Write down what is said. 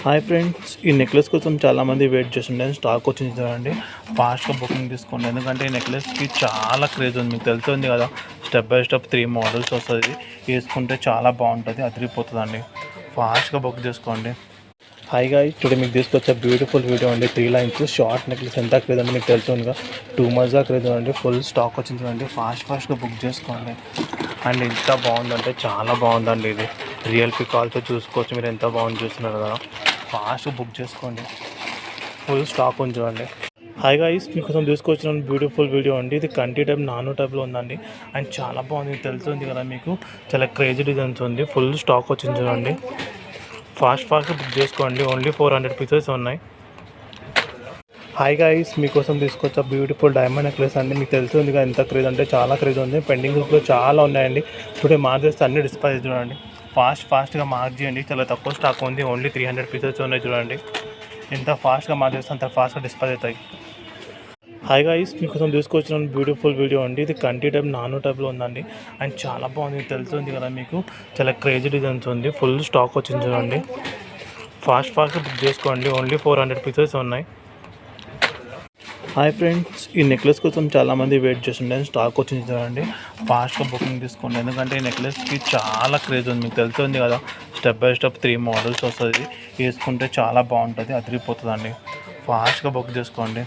Hi friends, ఈ necklace కోసం చాలామంది వెయిట్ చేస్తుండే స్టాక్ వచ్చింది చూడండి. ఫాస్ట్గా బుకింగ్ తీసుకోండి, ఎందుకంటే ఈ నెక్లెస్కి చాలా క్రేజ్ ఉంది. మీకు తెలుస్తుంది కదా, స్టెప్ బై స్టెప్ 3 మోడల్స్ వస్తుంది. వేసుకుంటే చాలా బాగుంటుంది, అదిరిపోతుందండి. ఫాస్ట్గా బుక్ చేసుకోండి. హాయ్ గాయ్స్, టుడే మీకు తీసుకొచ్చే బ్యూటిఫుల్ వీడియో అండి. 3 లైన్స్ షార్ట్ నెక్లెస్ ఎంత క్రేజ్ అంటే మీకు తెలుస్తుందిగా, 2 మంత్స్గా క్రేజ్ అండి. ఫుల్ స్టాక్ వచ్చింది చూడండి. ఫాస్ట్గా బుక్ చేసుకోండి. అండ్ ఎంత బాగుందంటే చాలా బాగుందండి. ఇది రియల్ పిక్ కాల్తో చూసుకోవచ్చు. మీరు ఎంత బాగుంది చూస్తున్నారు కదా, ఫాస్ట్ బుక్ చేసుకోండి. ఫుల్ స్టాక్ ఉంది చూడండి. హాయ్ గాయ్స్, మీకోసం తీసుకొచ్చిన బ్యూటిఫుల్ వీడియో అండి. ఇది కంటి టైప్ నానో టైప్లో ఉందండి. అండ్ చాలా బాగుంది, తెలుస్తుంది కదా మీకు. చాలా క్రేజీ డిజైన్స్ ఉంది. ఫుల్ స్టాక్ వచ్చింది చూడండి. ఫాస్ట్గా బుక్ చేసుకోండి. ఓన్లీ 400 పీసెస్ ఉన్నాయి. హాయ్ గాయ్స్, మీకోసం తీసుకొచ్చా బ్యూటిఫుల్ డైమండ్ నెక్లెస్ అండి. మీకు తెలుస్తుంది కదా ఎంత క్రేజ్ అంటే చాలా క్రేజ్ ఉంది. పెండింగ్స్లో చాలా ఉన్నాయండి. టుడే మార్చేస్తే అన్ని డిస్పాచ్ చూడండి. ఫాస్ట్గా మార్క్ చేయండి. చాలా తక్కువ స్టాక్ ఉంది. ఓన్లీ 300 పీసెస్ ఉన్నాయి చూడండి. ఎంత ఫాస్ట్గా మార్చేస్తే అంత ఫాస్ట్గా డిస్పాచ్ అవుతాయి. హాయ్ గాయ్స్, మీకోసం తీసుకొచ్చిన బ్యూటిఫుల్ వీడియో అండి. ఇది కంటి టైప్ నానో టైప్లో ఉందండి. అండ్ చాలా బాగుంది, తెలుస్తుంది కదా మీకు. చాలా క్రేజీ డిజైన్స్ ఉంది. ఫుల్ స్టాక్ వచ్చింది చూడండి. ఫాస్ట్గా బుక్ చేసుకోండి. ఓన్లీ 400 పీసెస్ ఉన్నాయి. హాయ్ ఫ్రెండ్స్, ఈ నెక్లెస్ కోసం చాలామంది వెయిట్ చేస్తుండే స్టాక్ వచ్చింది చూడండి. ఫాస్ట్గా బుకింగ్ తీసుకోండి, ఎందుకంటే ఈ నెక్లెస్కి చాలా క్రేజ్ ఉంది. మీకు తెలుస్తుంది కదా, స్టెప్ బై స్టెప్ 3 మోడల్స్ వస్తుంది. వేసుకుంటే చాలా బాగుంటుంది, అదిరిపోతుందండి. ఫాస్ట్గా బుక్ చేసుకోండి.